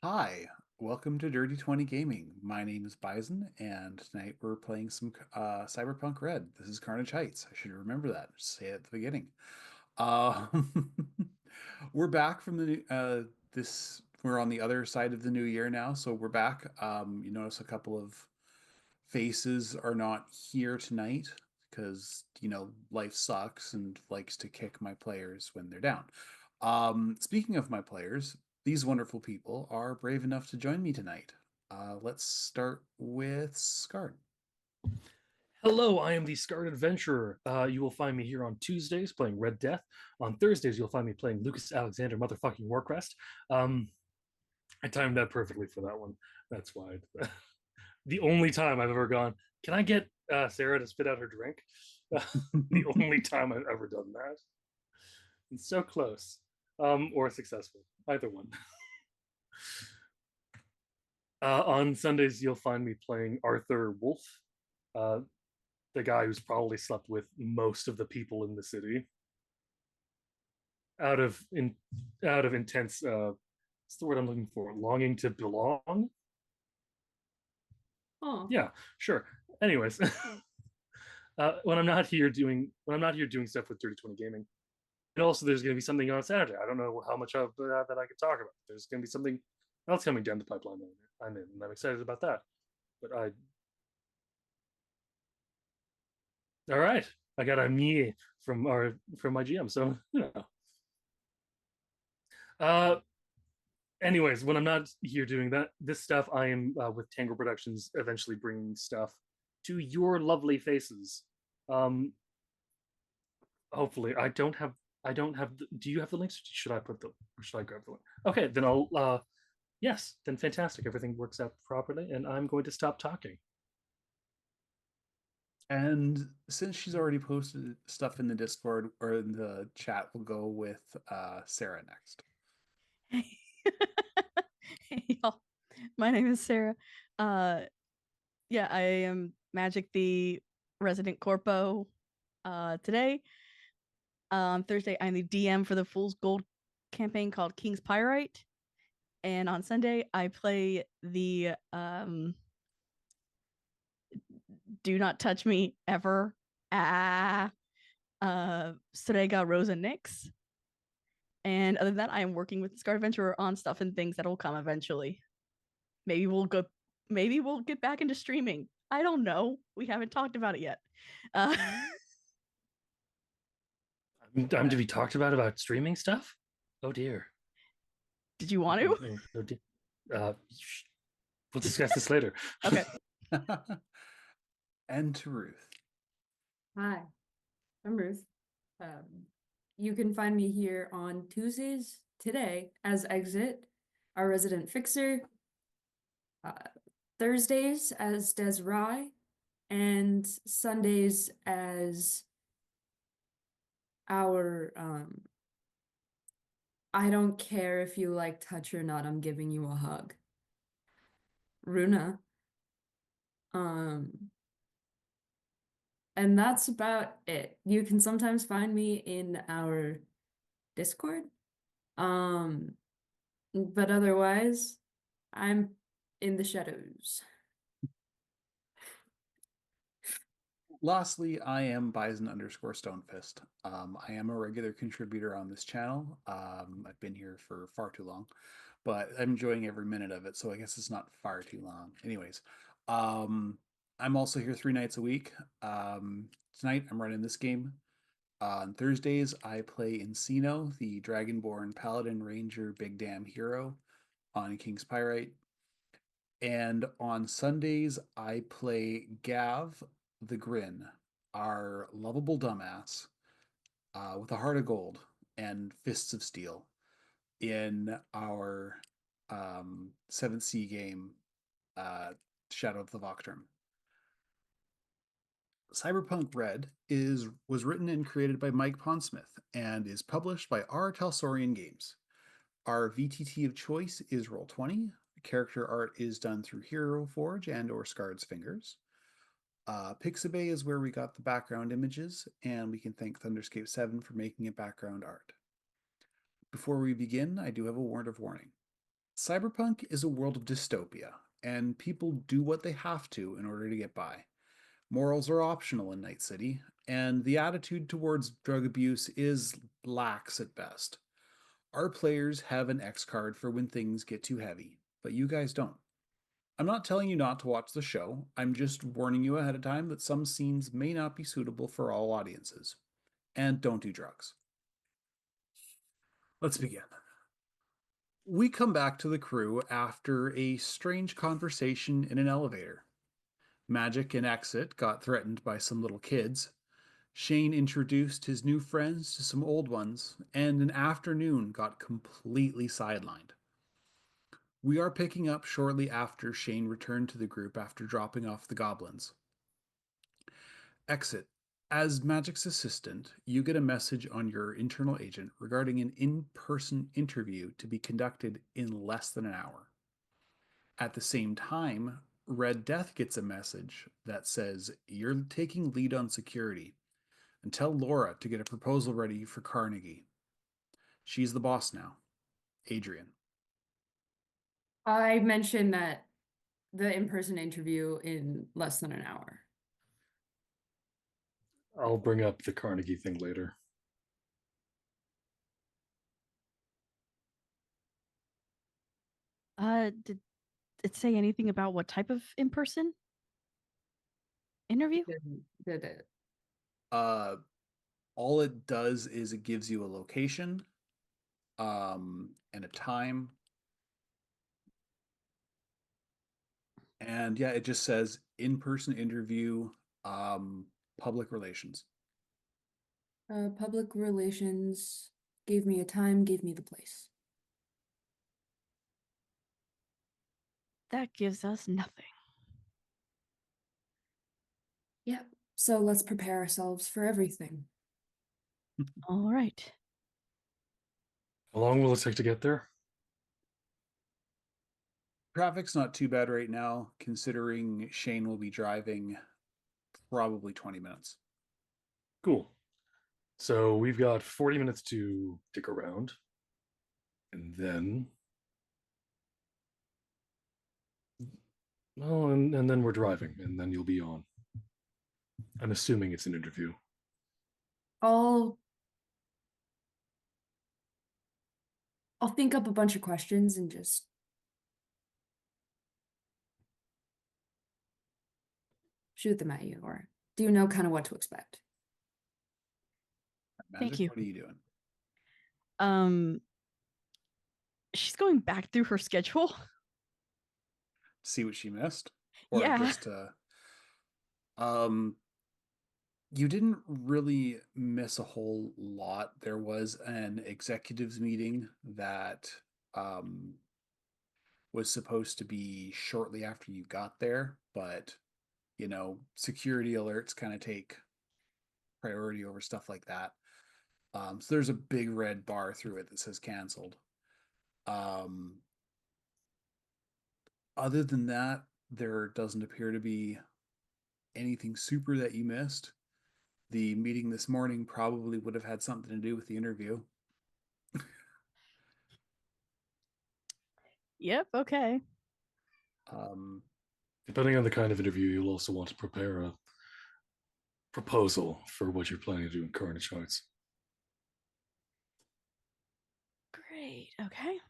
Hi, welcome to Dirty 20 Gaming. My name is Bison, and tonight we're playing some Cyberpunk Red. This is Carnage Heights. I should remember that. Just say it at the beginning. Um, we're back from this. We're on the other side of the new year now, so we're back. You notice a couple of faces are not here tonight because life sucks and likes to kick my players when they're down. Speaking of my players, these wonderful people are brave enough to join me tonight. Let's start with Scart. Hello, I am the Scarred Adventurer. You will find me here on Tuesdays playing Red Death. On Thursdays, you'll find me playing Lucas Alexander motherfucking Warcrest. Um, I timed that perfectly for that one. That's why. The only time I've ever gone, can I get Sarah to spit out her drink? The only time I've ever done that. It's so close. Or successful. Either one. On Sundays, you'll find me playing Arthur Wolf, uh, the guy who's probably slept with most of the people in the city. out of in out of intense what's the word I'm looking for? Longing to belong. Oh, Yeah, sure. Anyways, when I'm not here doing stuff with Dirty 20 Gaming, and also there's going to be something on Saturday. I don't know how much of that I could talk about. There's going to be something else coming down the pipeline that I'm in, and I'm excited about that. But all right, I got a me from my GM, so Uh, anyways, when I'm not here doing this stuff, I am with Tango Productions, eventually bringing stuff to your lovely faces. Um, hopefully, I don't have. Do you have the links? Should I put the? Or should I grab the link? Okay, then I'll. Yes, then fantastic. Everything works out properly, and I'm going to stop talking. And since she's already posted stuff in the Discord or in the chat, we'll go with Sarah next. hey. Hey, y'all. My name is Sarah. Uh, yeah, I am Magic the Resident Corpo. Today, on Thursday, I'm the DM for the Fool's Gold campaign called King's Pyrite, and on Sunday, I play the Do Not Touch Me Ever. Ah, Strega Rosa Nyx. And other than that, I am working with the Scar Adventurer on stuff and things that will come eventually. Maybe we'll go. Maybe we'll get back into streaming. I don't know. We haven't talked about it yet. Uh, I'm to be talked about streaming stuff. Oh dear. did you want to? Oh, dear. Uh, we'll discuss this later. Okay. And to Ruth. Hi, I'm Ruth. You can find me here on Tuesdays today as Exit, our resident fixer, uh, Thursdays as Des Rye, and Sundays as our I don't care if you like touch or not, I'm giving you a hug. Runa. Um and that's about it. You can sometimes find me in our Discord. Um But otherwise, I'm in the shadows. Lastly, I am Bison underscore Stonefist. I am a regular contributor on this channel. I've been here for far too long, but I'm enjoying every minute of it, so I guess it's not far too long. Anyways, I'm also here 3 nights a week. Tonight I'm running this game. On Thursdays, I play Encino, the Dragonborn Paladin Ranger Big Damn Hero on King's Pyrite. And on Sundays, I play Gav the Grin, our lovable dumbass with a heart of gold and fists of steel in our 7th Sea game, Shadow of the Voctrim. Cyberpunk Red was written and created by Mike Pondsmith and is published by R. Talsorian Games. Our VTT of choice is Roll20. Character art is done through Hero Forge and or Scarred's Fingers. Pixabay is where we got the background images, and we can thank Thunderscape 7 for making it background art. Before we begin, I do have a word of warning. Cyberpunk is a world of dystopia, and people do what they have to in order to get by. Morals are optional in Night City, and the attitude towards drug abuse is lax at best. Our players have an X card for when things get too heavy, but you guys don't. I'm not telling you not to watch the show, I'm just warning you ahead of time that some scenes may not be suitable for all audiences. And don't do drugs. Let's begin. We come back to the crew after a strange conversation in an elevator. Magic and Exit got threatened by some little kids. Shane introduced his new friends to some old ones, and an afternoon got completely sidelined. We are picking up shortly after Shane returned to the group after dropping off the goblins. Exit. As Magic's assistant, you get a message on your internal agent regarding an in-person interview to be conducted in less than an hour. At the same time, Red Death gets a message that says you're taking lead on security and tell Laura to get a proposal ready for Carnegie. She's the boss now. Adrian. I mentioned that the in-person interview in less than an hour. I'll bring up the Carnegie thing later. Did it say anything about what type of in-person interview? Did it? All it does is it gives you a location, and a time. And yeah, it just says in-person interview, public relations. Public relations gave me a time, gave me the place. That gives us nothing. Yeah. So let's prepare ourselves for everything. All right. How long will it take to get there? Traffic's not too bad right now, considering Shane will be driving probably 20 minutes. Cool. So we've got 40 minutes to dick around. And then. Oh, and then we're driving, and then you'll be on. I'm assuming it's an interview. I'll think up a bunch of questions and just shoot them at you, or do you know kind of what to expect? Magic, Thank you. what are you doing? She's going back through her schedule. See what she missed? Or Yeah. just you didn't really miss a whole lot. There was an executives meeting that was supposed to be shortly after you got there, but security alerts kind of take priority over stuff like that. So there's a big red bar through it that says canceled. Other than that, there doesn't appear to be anything super that you missed. The meeting this morning probably would have had something to do with the interview. Yep. Okay. Depending on the kind of interview, you'll also want to prepare a proposal for what you're planning to do in Carnage Heights. Great. Okay.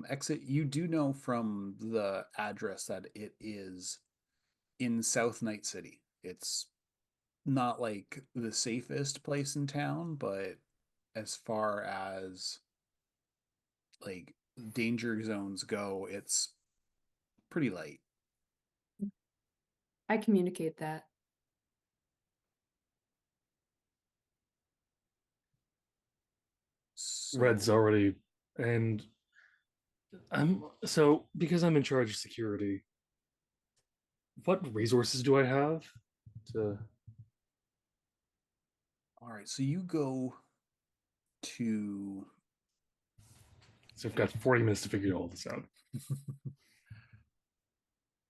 Exit, you do know from the address that it is in South Night City. It's not like the safest place in town, but as far as like danger zones go, it's pretty light. I communicate that. So, Red's already, and because I'm in charge of security. What resources do I have to? all right, so you go to. So I've got 40 minutes to figure all this out.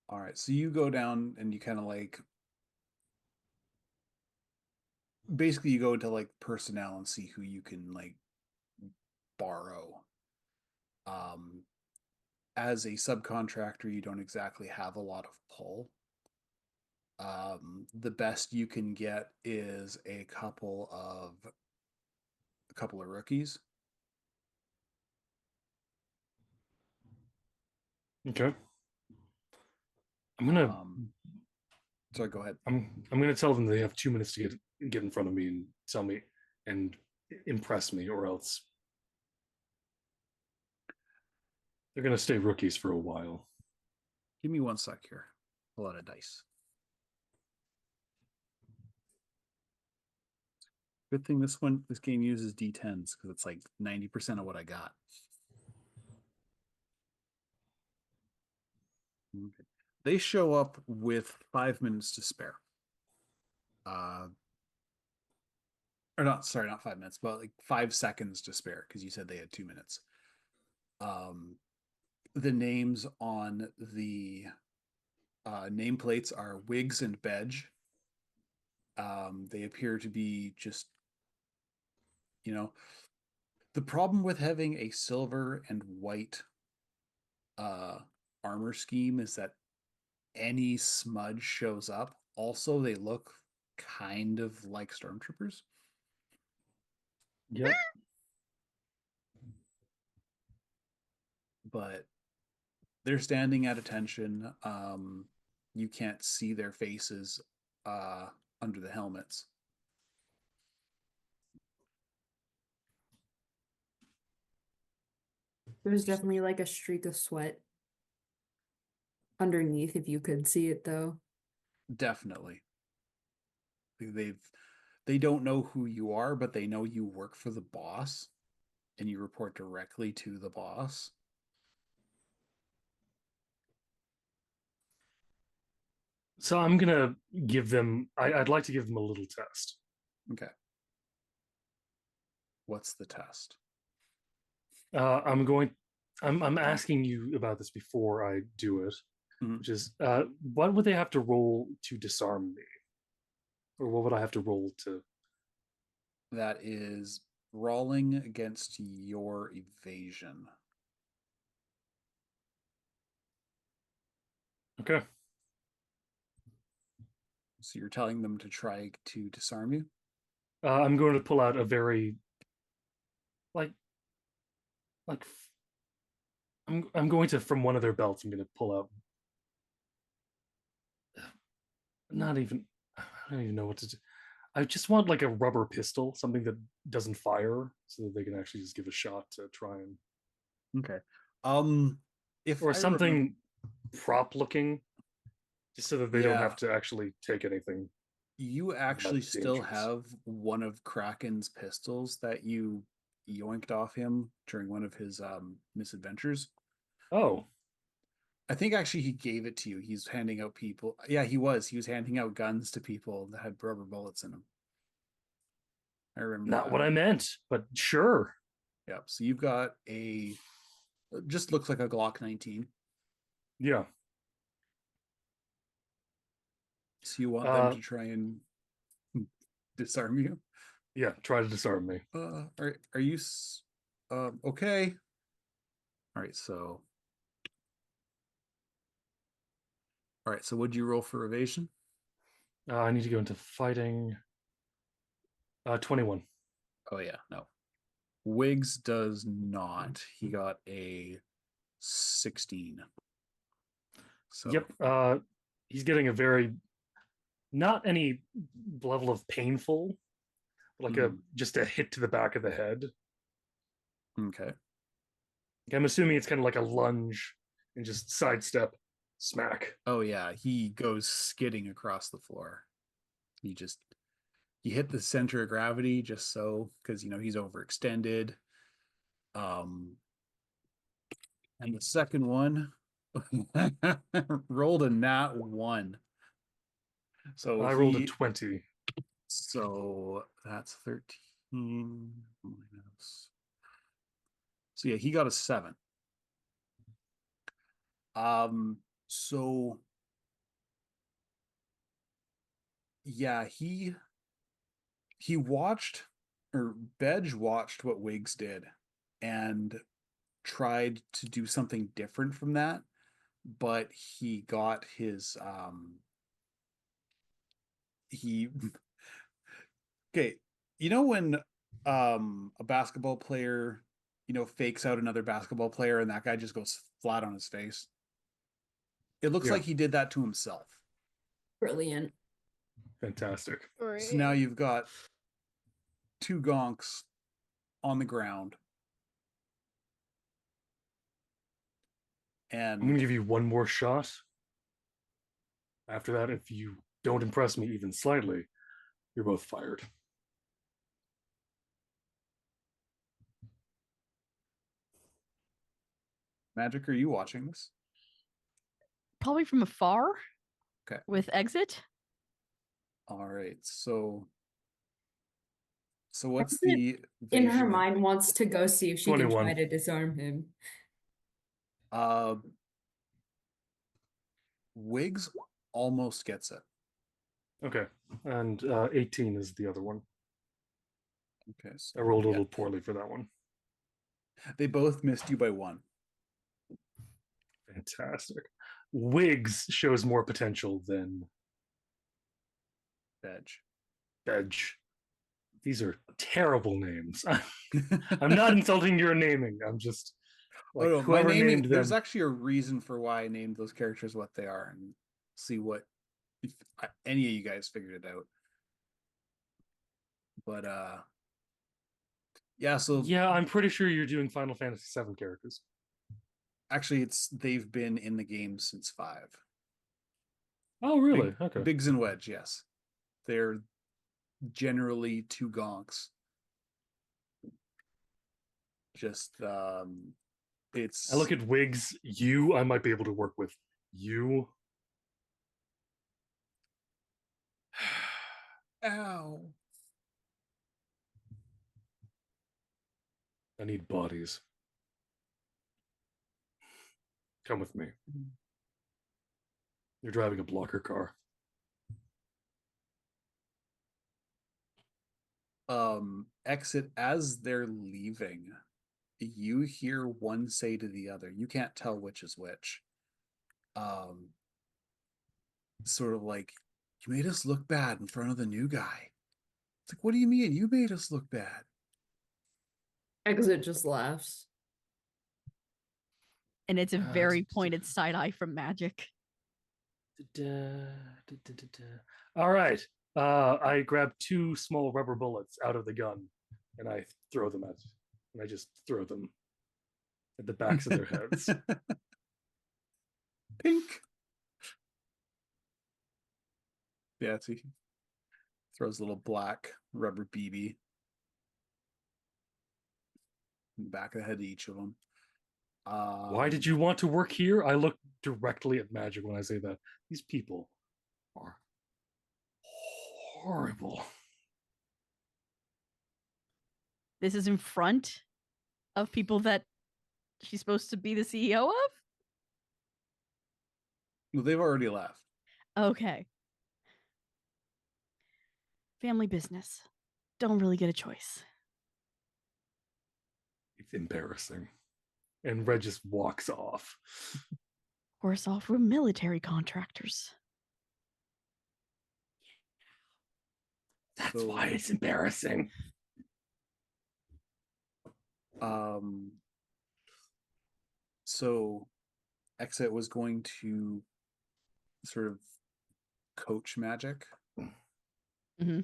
All right, so you go down and you kind of like. Basically, you go to like personnel and see who you can like borrow. As a subcontractor, you don't exactly have a lot of pull. The best you can get is a couple of rookies. Okay. I'm gonna Sorry, go ahead. I'm gonna tell them they have 2 minutes to get in front of me and tell me and impress me, or else they're gonna stay rookies for a while. Give me 1 sec here. A lot of dice. Good thing this game uses D10s because it's like 90% of what I got. Okay. They show up with 5 minutes to spare. Or not, sorry, not 5 minutes, but like 5 seconds to spare because you said they had 2 minutes. The names on the nameplates are Wiggs and Bedge. They appear to be just, the problem with having a silver and white armor scheme is that any smudge shows up. Also, they look kind of like stormtroopers. Yep. But they're standing at attention. You can't see their faces under the helmets. There's definitely like a streak of sweat underneath if you could see it though. Definitely. They don't know who you are, but they know you work for the boss and you report directly to the boss. So I'm gonna give them. I'd like to give them a little test. Okay. What's the test? I'm asking you about this before I do it, Mhm. which is what would they have to roll to disarm me, or what would I have to roll to? That is brawling against your evasion. Okay. So you're telling them to try to disarm you? I'm going to pull out a very like I'm going to, from one of their belts, I'm going to pull out not even I don't even know what to do. I just want like a rubber pistol, something that doesn't fire, so that they can actually just give a shot to try and Okay. If or I remember, something prop looking, just so that they don't yeah, have to actually take anything you actually that still dangerous. have one of Kraken's pistols that you yoinked off him during one of his misadventures. Oh, I think actually he gave it to you. He's handing out people. Yeah, he was. He was handing out guns to people that had rubber bullets in them. I remember not that. what I meant, but sure. Yep. So you've got just looks like a Glock 19. Yeah. So you want them to try and disarm you? Yeah, try to disarm me. Are you okay? All right, so what'd you roll for evasion? I need to go into fighting. 21. Oh yeah, no. Wiggs does not. He got a 16. So Yep. He's getting a very not any level of painful, like a just a hit to the back of the head. okay. I'm assuming it's kind of like a lunge and just sidestep, smack. Oh yeah, he goes skidding across the floor. He hit the center of gravity just so because he's overextended. And the second one rolled a nat 1. So I rolled a 20. so that's 13 minus. So yeah, he got a 7. So yeah, he watched, or Bedge watched what Wiggs did, and tried to do something different from that, but he got his he okay, you know when a basketball player, fakes out another basketball player and that guy just goes flat on his face? It looks Yeah. like he did that to himself. Brilliant. Fantastic. So now you've got two gonks on the ground. I'm gonna And give you one more shot. After that, if you don't impress me even slightly, you're both fired. Magic, are you watching this? Probably from afar. Okay. With exit. All right. So what's Exit, the in her vision? mind, wants to go see if she can 21. try to disarm him. Wiggs almost gets it. Okay. And 18 is the other one. Okay. So I rolled a yeah, little poorly for that one. they both missed you by one. Fantastic. Wiggs shows more potential than Veg. Bedge. These are terrible names. I'm not insulting your naming. I'm just like Oh no, my whoever naming. named There's them. actually a reason for why I named those characters what they are, and see what if any of you guys figured it out. But yeah. So Yeah, I'm pretty sure you're doing Final Fantasy VII characters. actually, they've been in the game since 5. Oh, really? Okay. Biggs and Wedge, yes. They're generally two gonks. Just it's I look at Wiggs. I might be able to work with you. ow. I need bodies. Come with me. You're driving a blocker car. Exit as they're leaving. You hear one say to the other. You can't tell which is which. Sort of like, you made us look bad in front of the new guy. It's like, what do you mean? You made us look bad. Exit just laughs. And it's a very pointed side eye from Magic. All right. I grab 2 small rubber bullets out of the gun and I throw them at, and I just throw them at the backs of their heads. Pink. Yeah, see, throws a little black rubber BB in the back of the head of each of them. Why did you want to work here? I look directly at Magic when I say that. These people are horrible. This is in front of people that she's supposed to be the CEO of? No, they've already left. Okay. Family business. Don't really get a choice. It's embarrassing. And Red just walks off. Worse off, we're military contractors. That's why it's embarrassing. So Exit was going to sort of coach Magic. Mm-hmm.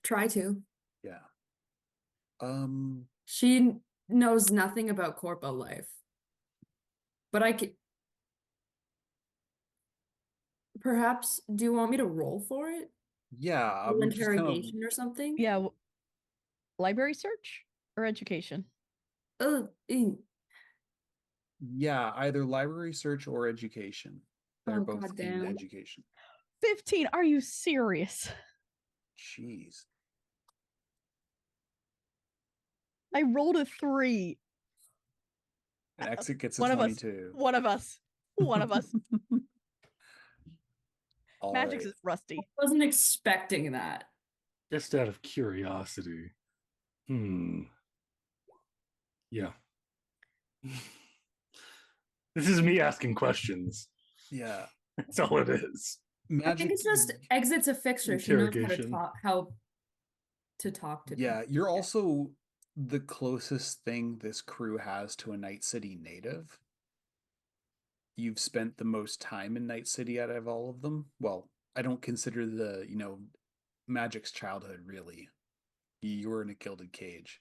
Try to. Yeah. She knows nothing about corpo life. But I can. Perhaps, do you want me to roll for it? Yeah, Roll I'm just kind of, interrogation or something? Yeah. Library search or education? yeah, either library search or education. They're Oh, both in goddamn. education. 15. Are you serious? Jeez. I rolled a 3. And Exit gets a One of us. 22. One of us. One of us. All Magic's right. is rusty. Wasn't expecting that. Just out of curiosity. Yeah. This is me asking questions. Yeah, That's all it is. I think magic. it's just Exit's a fixer. She knows how to Interrogation. talk, how to talk to Yeah, people. you're also the closest thing this crew has to a Night City native. You've spent the most time in Night City out of all of them. Well, I don't consider the, Magic's childhood really. You were in a gilded cage.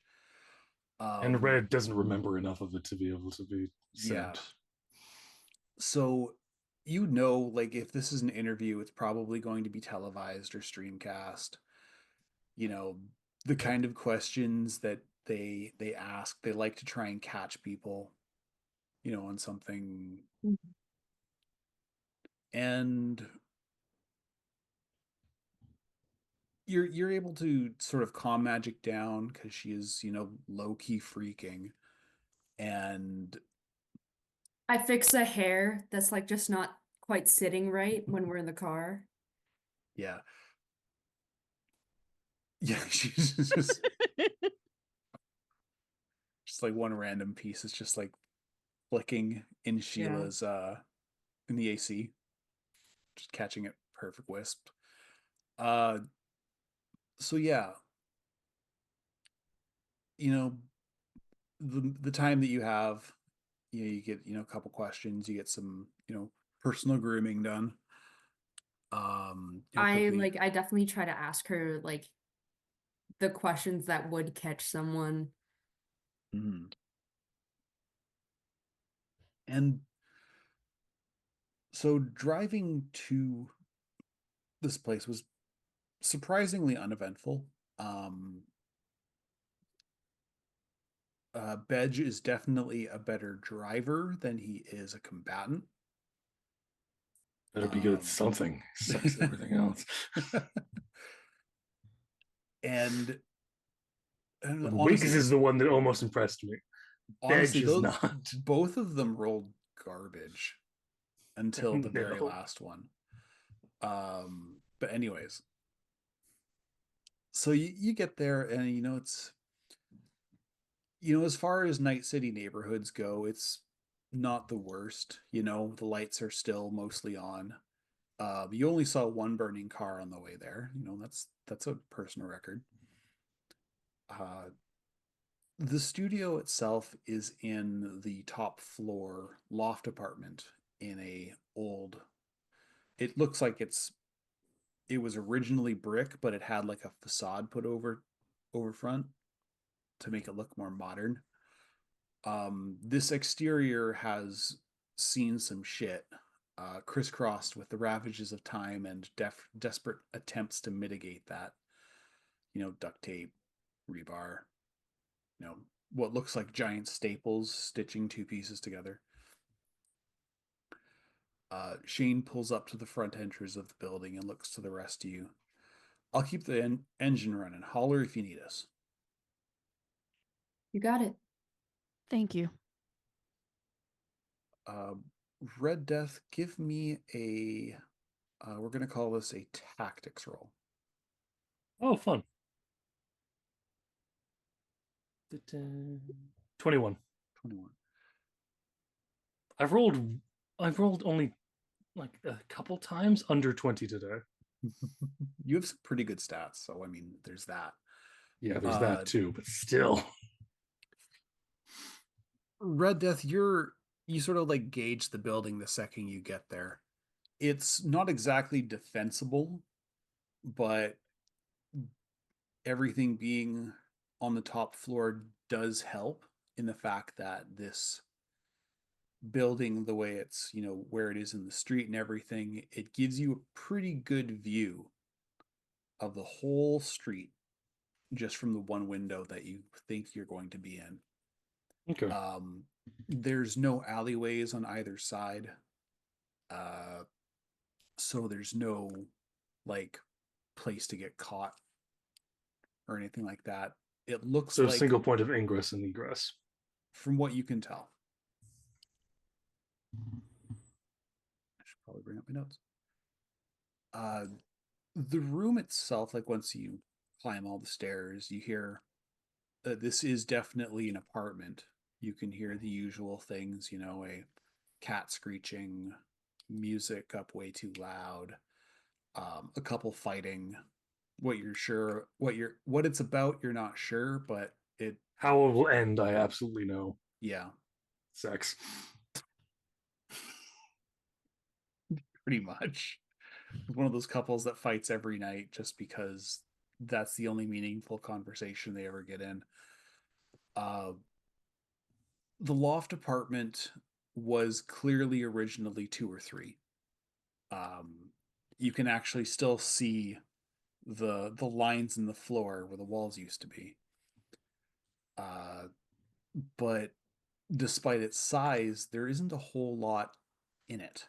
And Red doesn't remember enough of it to be able to be Yeah. said. So, like if this is an interview, it's probably going to be televised or streamcast. You know, the kind of questions that they ask, they like to try and catch people, on something. Mhm. And you're able to sort of calm Magic down because she is, low key freaking. And I fix a hair that's like just not quite sitting right when we're in the car. yeah. Yeah, she's just like one random piece is just like flicking in Sheila's in the AC, just catching it perfect wisp. Uh so yeah, you know, the time that you have, you get, a couple questions, you get some, personal grooming done. Quickly. I definitely try to ask her like the questions that would catch someone. Mhm. And so driving to this place was surprisingly uneventful. Um, Bedge is definitely a better driver than he is a combatant. Better be good at something. Sucks at everything else. and Wiggs honestly, is the one that almost impressed me. Bedge is those not. both of them rolled garbage until the very No. last one. But anyways, so you get there, and it's as far as Night City neighborhoods go, it's not the worst. The lights are still mostly on. You only saw one burning car on the way there. That's a personal record. Uh, the studio itself is in the top floor loft apartment in a old. It looks like it was originally brick, but it had like a facade put over front to make it look more modern. This exterior has seen some shit, crisscrossed with the ravages of time and desperate attempts to mitigate that. Duct tape, rebar, you know, what looks like giant staples stitching two pieces together. Shane pulls up to the front entrance of the building and looks to the rest of you. I'll keep the engine running. Holler if you need us. You got it. Thank you. Uh, Red Death, give me a. We're going to call this a tactics roll. Oh, fun. 21. 21. I've rolled only like a couple times under 20 today. You have some pretty good stats, so I mean, there's that. Yeah, there's that too, but still. Red Death, you sort of like gauge the building the second you get there. It's not exactly defensible, but everything being on the top floor does help in the fact that this building, the way it's, where it is in the street and everything, it gives you a pretty good view of the whole street just from the one window that you think you're going to be in. Okay. There's no alleyways on either side. So there's no like place to get caught or anything like that. It looks So like, single point of ingress and egress. from what you can tell. I should probably bring up my notes. The room itself, like once you climb all the stairs, you hear this is definitely an apartment. You can hear the usual things, a cat screeching, music up way too loud, a couple fighting. What it's about, you're not sure, but it, How it will end, I absolutely know. yeah, Sex. pretty much. One of those couples that fights every night just because that's the only meaningful conversation they ever get in. The loft apartment was clearly originally 2 or 3. You can actually still see the lines in the floor where the walls used to be. But despite its size, there isn't a whole lot in it.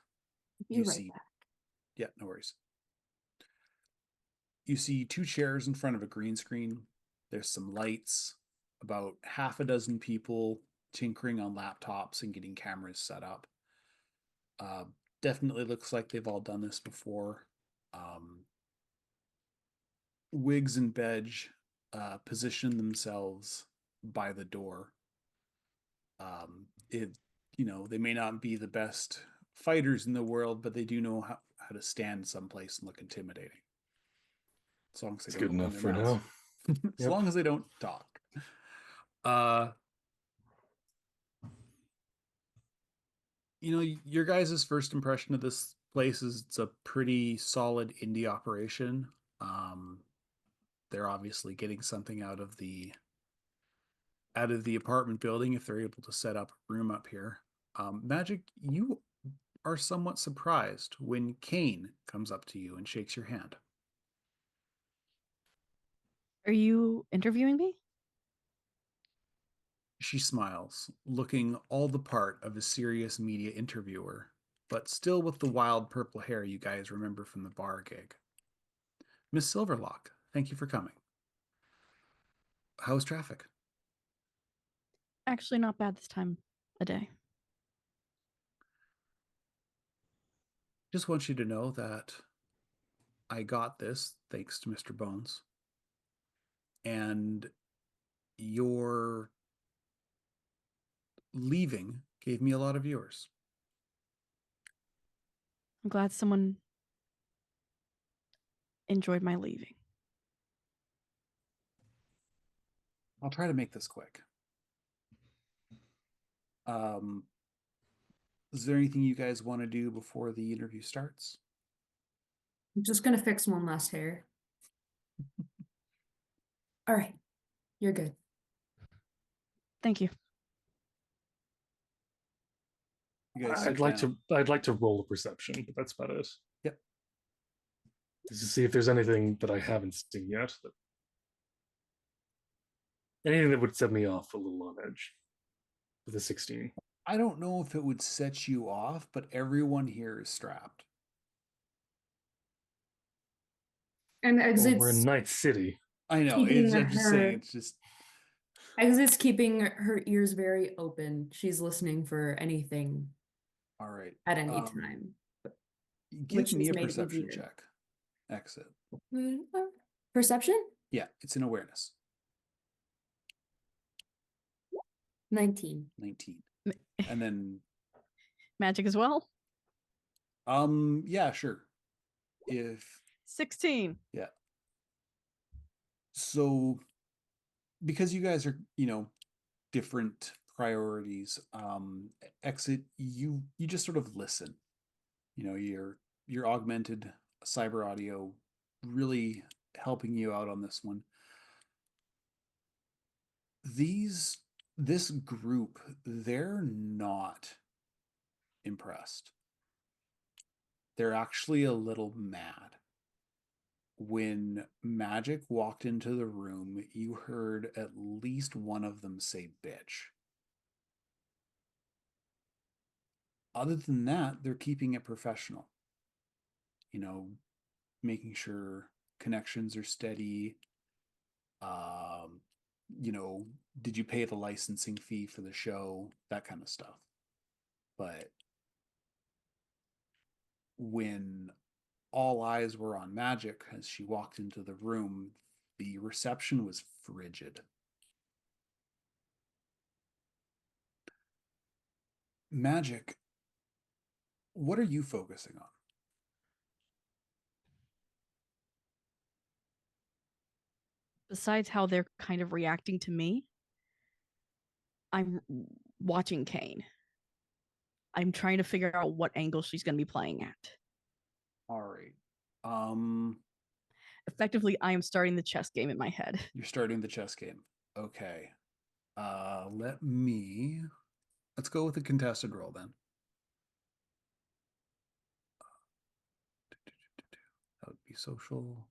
Be You right see, back. yeah, no worries. You see 2 chairs in front of a green screen. There's some lights, about half a dozen people tinkering on laptops and getting cameras set up. Uh, Definitely looks like they've all done this before. Wiggs and Bedge position themselves by the door. They may not be the best fighters in the world, but they do know how to stand someplace and look intimidating. As long as they It's don't good open enough their for mouths. now. As long as they don't talk. Your guys' first impression of this place is it's a pretty solid indie operation. They're obviously getting something out of the apartment building if they're able to set up a room up here. Magic, you are somewhat surprised when Kane comes up to you and shakes your hand. Are you interviewing me? She smiles, looking all the part of a serious media interviewer, but still with the wild purple hair you guys remember from the bar gig. Miss Silverlock, thank you for coming. How's traffic? Actually, not bad this time of day. Just want you to know that I got this thanks to Mr. Bones. And your leaving gave me a lot of viewers. I'm glad someone enjoyed my leaving. I'll try to make this quick. Is there anything you guys want to do before the interview starts? I'm just gonna fix one last hair. All right, you're good. Thank you. You guys I'd like to roll a perception, but that's about it. Yep. Just to see if there's anything that I haven't seen yet. Anything that would set me off a little on edge. With a 16. I don't know if it would set you off, but everyone here is strapped. And Well, Exit's we're in Night City. I know. keeping I'm just saying. her- It's just. Exit's keeping her ears very open. She's listening for anything All right. at any time. Give which me is a made perception easier. check. Exit. Perception? Yeah, it's an awareness. 19. 19. And then Magic as well? yeah, sure. If 16. yeah. So because you guys are, different priorities, Exit, you just sort of listen. Your augmented cyber audio really helping you out on this one. This group, they're not impressed. They're actually a little mad. When Magic walked into the room, you heard at least one of them say bitch. Other than that, they're keeping it professional. Making sure connections are steady. Did you pay the licensing fee for the show? That kind of stuff. But when all eyes were on Magic as she walked into the room, the reception was frigid. Magic, What are you focusing on? Besides how they're kind of reacting to me, I'm watching Kane. I'm trying to figure out what angle she's going to be playing at. All right. Um, Effectively, I am starting the chess game in my head. you're starting the chess game. Okay. Let's go with a contested roll then. That would be social.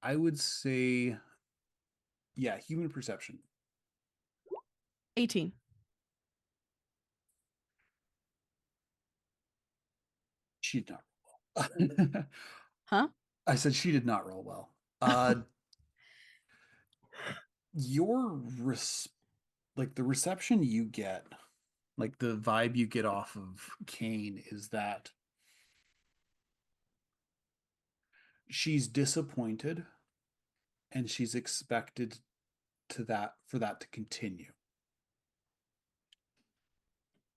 I would say, yeah, human perception. 18. She did not roll well. Huh? I said she did not roll well. Your like the reception you get, like the vibe you get off of Kane is that she's disappointed and she's expected for that to continue.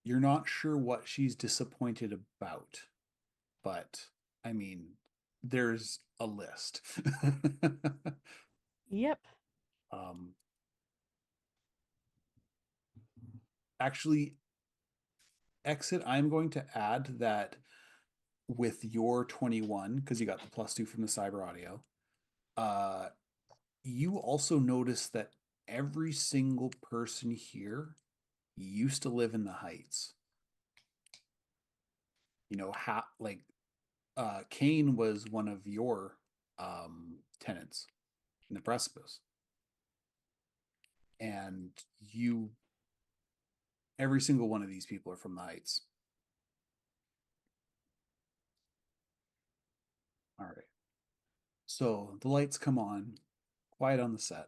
You're not sure what she's disappointed about, but I mean, there's a list. Yep. um, actually, exit, I'm going to add that with your 21, because you got the +2 from the cyber audio, you also notice that every single person here used to live in the Heights. You know, Kane was one of your tenants in the Precipice. And every single one of these people are from the Heights. All right. So the lights come on, quiet on the set.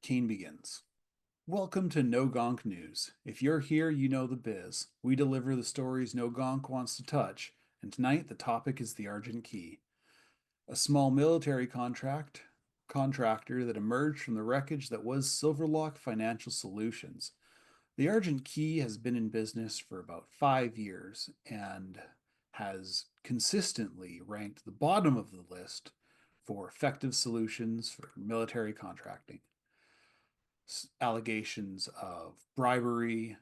Kane begins. Welcome to No Gonk News. If you're here, you know the biz. We deliver the stories no Gonk wants to touch, and tonight the topic is the Argent Key, a small military contractor that emerged from the wreckage that was Silverlock Financial Solutions. The Argent Key has been in business for about 5 years and has consistently ranked the bottom of the list for effective solutions for military contracting. Allegations of bribery,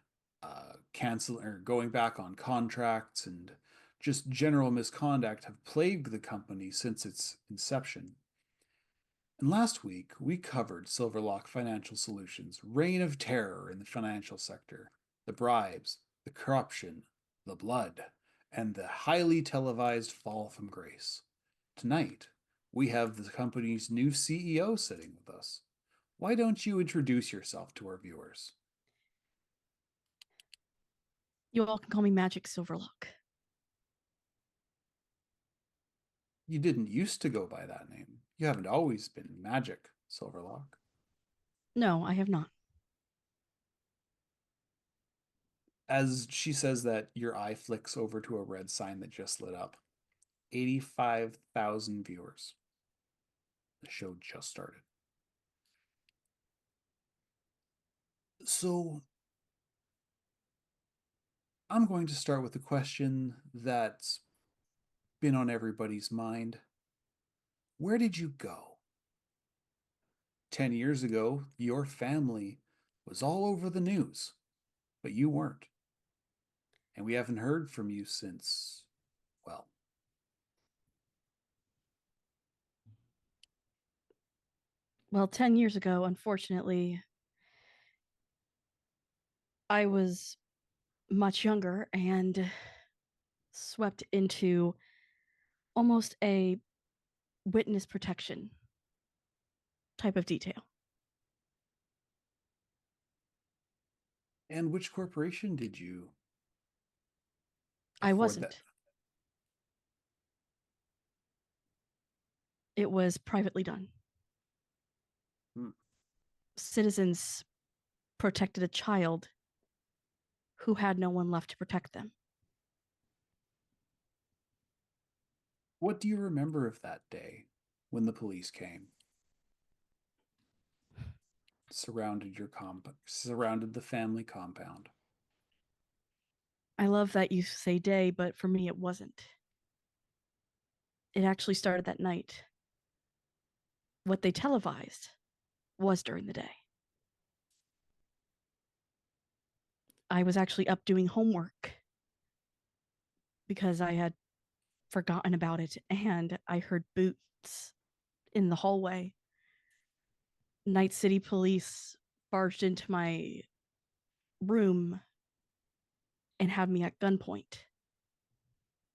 canceling or going back on contracts, and just general misconduct have plagued the company since its inception. And last week, we covered Silverlock Financial Solutions' reign of terror in the financial sector, the bribes, the corruption, the blood, and the highly televised fall from grace. Tonight, we have the company's new CEO sitting with us. Why don't you introduce yourself to our viewers? You all can call me Magic Silverlock. You didn't used to go by that name. You haven't always been Magic Silverlock. No, I have not. As she says that, your eye flicks over to a red sign that just lit up. 85,000 viewers. The show just started. So, I'm going to start with a question that's been on everybody's mind. Where did you go? 10 years ago, your family was all over the news, but you weren't. And we haven't heard from you since, well, Well, 10 years ago, unfortunately, I was much younger and swept into almost a witness protection type of detail. and which corporation did you I afford wasn't. that? It was privately done. Hmm. Citizens protected a child who had no one left to protect them. What do you remember of that day when the police came? surrounded surrounded the family compound. I love that you say day, but for me, it wasn't. It actually started that night. What they televised was during the day. I was actually up doing homework because I had forgotten about it, and I heard boots in the hallway. Night City police barged into my room and had me at gunpoint.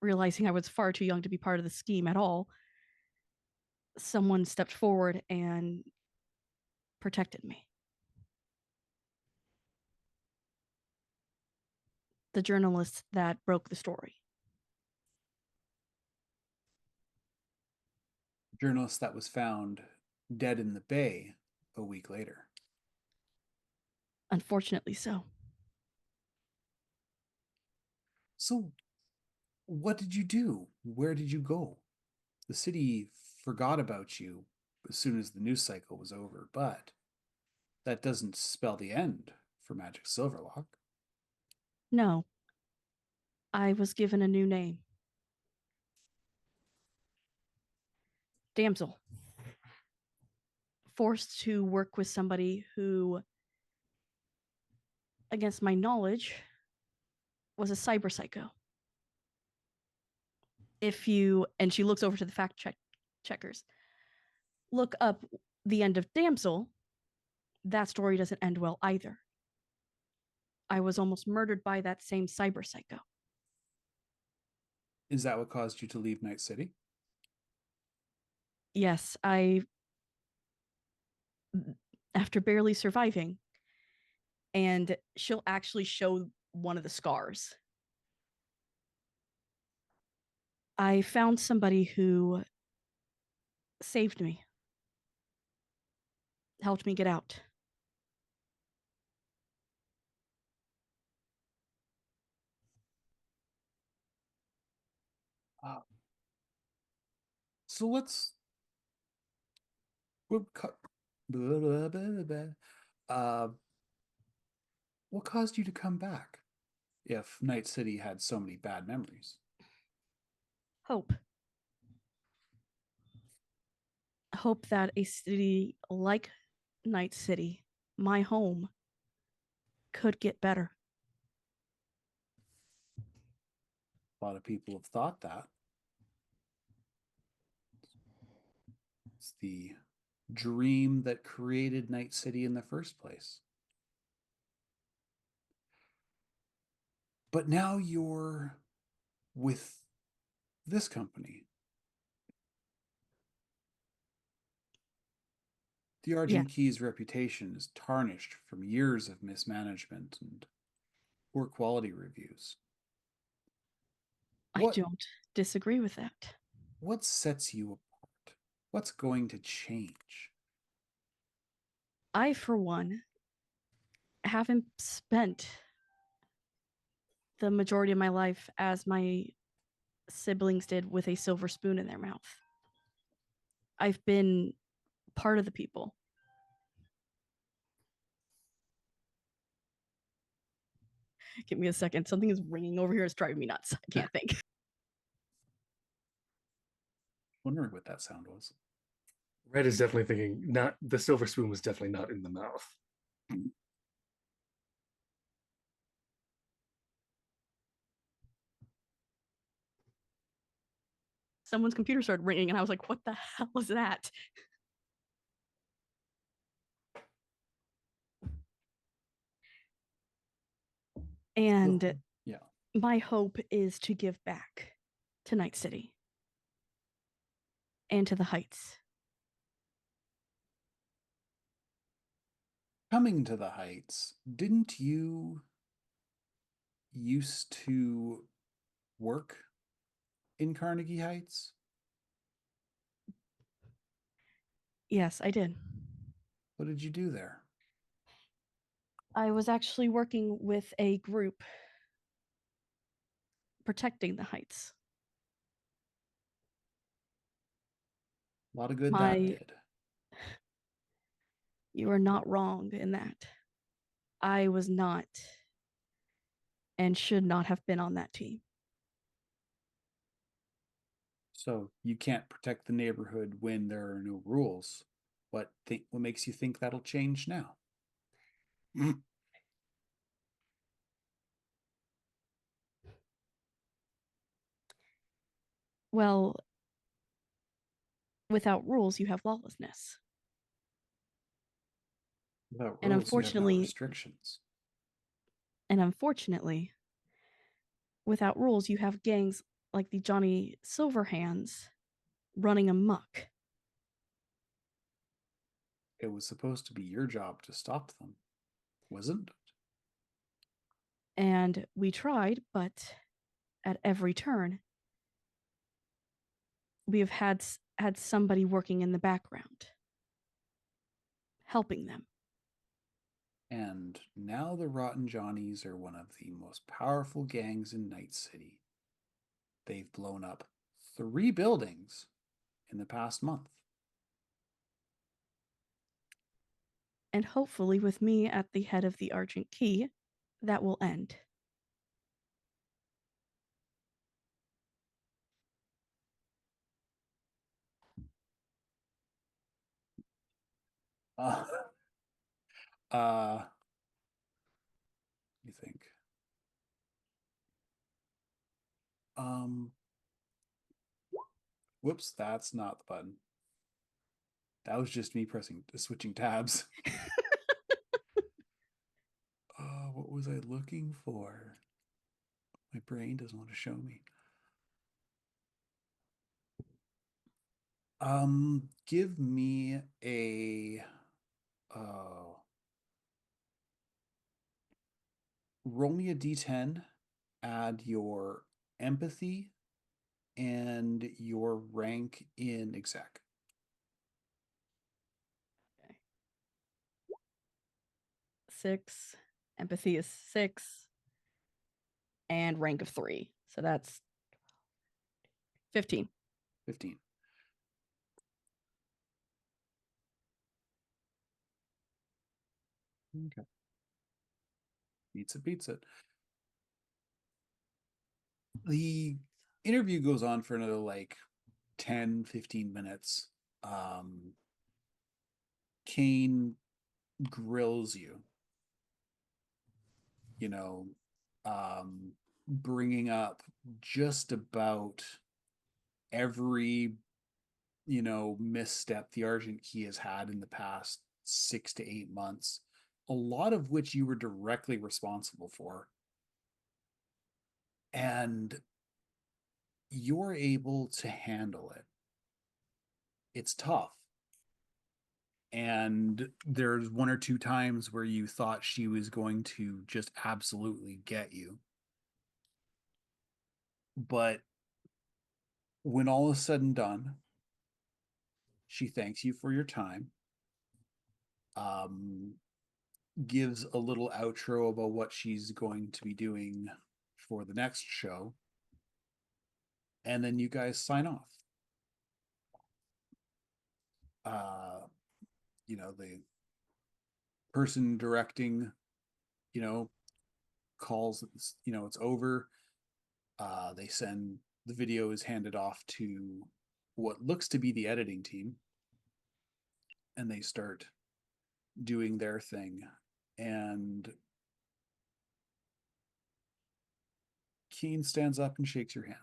Realizing I was far too young to be part of the scheme at all, someone stepped forward and protected me. The journalist that broke the story. Journalist that was found dead in the bay a week later. Unfortunately so. So, what did you do? Where did you go? The city forgot about you as soon as the news cycle was over, but that doesn't spell the end for Magic Silverlock. No. I was given a new name. Damsel. Forced to work with somebody who, against my knowledge, was a cyber psycho. If you, and she looks over to the checkers, look up the end of Damsel, that story doesn't end well either. I was almost murdered by that same cyber psycho. Is that what caused you to leave Night City? Yes, after barely surviving, and she'll actually show one of the scars. I found somebody who saved me, helped me get out. So let's. We'll cut. Blah, blah, blah, blah. What caused you to come back? If Night City had so many bad memories. Hope. Hope that a city like Night City, my home, could get better. A lot of people have thought that. It's the dream that created Night City in the first place. But now you're with this company. The Argent Key's reputation is tarnished from years of mismanagement and poor quality reviews. I don't disagree with that. What sets you apart? What's going to change? I, for one, haven't spent the majority of my life as my siblings did with a silver spoon in their mouth. I've been part of the people. Give me a second. Something is ringing over here. It's driving me nuts. I can't think. Wondering what that sound was. Red is definitely thinking not the silver spoon was definitely not in the mouth. Someone's computer started ringing, and I was like, what the hell was that? And yeah, my hope is to give back to Night City and to the Heights. Coming to the Heights, didn't you used to work in Carnegie Heights? Yes, I did. What did you do there? I was actually working with a group protecting the Heights. A lot of good that did. You are not wrong in that. I was not and should not have been on that team. So you can't protect the neighborhood when there are no rules. What makes you think that'll change now? Well, without rules, you have lawlessness. Without And rules, you have no unfortunately, restrictions. without rules, you have gangs like the Johnny Silverhands running amok. It was supposed to be your job to stop them, wasn't it? And we tried, but at every turn, we have had somebody working in the background, helping them. And now the Rotten Johnnies are one of the most powerful gangs in Night City. They've blown up 3 buildings in the past month. And hopefully, with me at the head of the Argent Key, that will end. Uh, uh, you think? Whoops, that's not the button. That was just me switching tabs. What was I looking for? My brain doesn't want to show me. Give me a roll me a d10, add your empathy and your rank in exec. Okay. 6. Empathy is 6. And rank of 3. So that's 15. 15. Okay. Beats it. The interview goes on for another like 10, 15 minutes. Kane grills you, bringing up just about every, misstep the Argent Key has had in the past 6 to 8 months, a lot of which you were directly responsible for. And you're able to handle it. It's tough. And there's 1 or 2 times where you thought she was going to just absolutely get you. But when all is said and done, she thanks you for your time, gives a little outro about what she's going to be doing for the next show, and then you guys sign off. The person directing, calls, it's over. They send the video is handed off to what looks to be the editing team, and they start doing their thing. And Keen stands up and shakes your hand.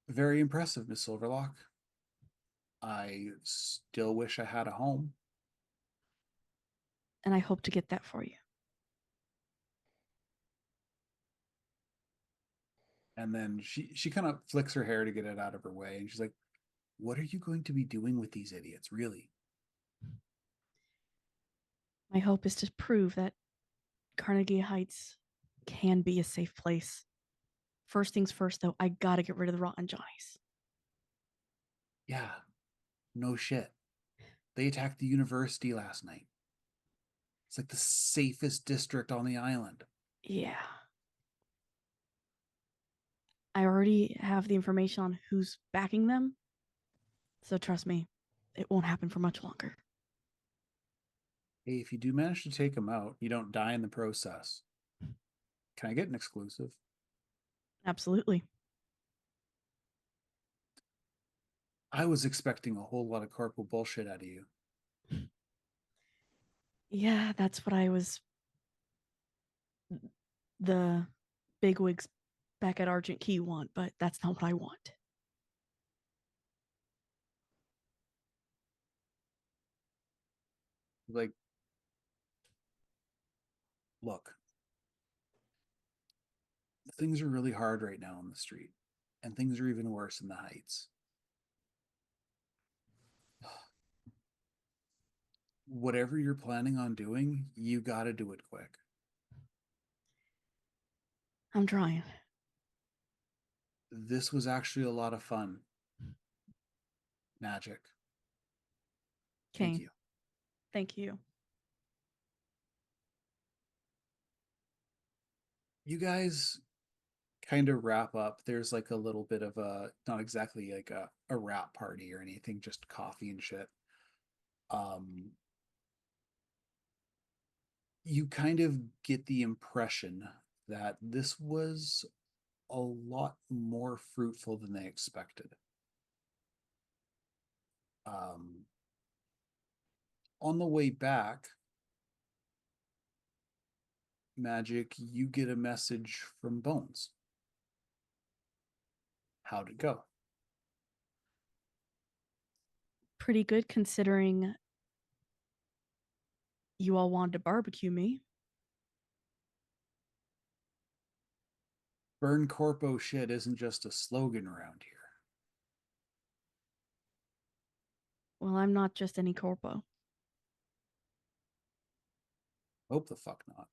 Very impressive, Miss Silverlock. I still wish I had a home. And I hope to get that for you. And then she kind of flicks her hair to get it out of her way, and she's like, "What are you going to be doing with these idiots, really?" My hope is to prove that Carnegie Heights can be a safe place. First things first, though, I gotta get rid of the Rotten Johnnies. Yeah, no shit. They attacked the university last night. It's like the safest district on the island. Yeah. I already have the information on who's backing them. So trust me, it won't happen for much longer. Hey, if you do manage to take him out, you don't die in the process. Can I get an exclusive? Absolutely. I was expecting a whole lot of corporal bullshit out of you. Yeah, that's what I was. The bigwigs back at Argent Key want, but that's not what I want. Like, look, things are really hard right now on the street, and things are even worse in the Heights. Whatever you're planning on doing, you gotta do it quick. I'm trying. This was actually a lot of fun. Magic. Thank Okay. you. Thank you. You guys kind of wrap up. There's like a little bit of a, not exactly like a wrap party or anything, just coffee and shit. You kind of get the impression that this was a lot more fruitful than they expected. On the way back, Magic, you get a message from Bones. How'd it go? Pretty good considering you all wanted to barbecue me. Burn Corpo shit isn't just a slogan around here. Well, I'm not just any corpo. Hope the fuck not.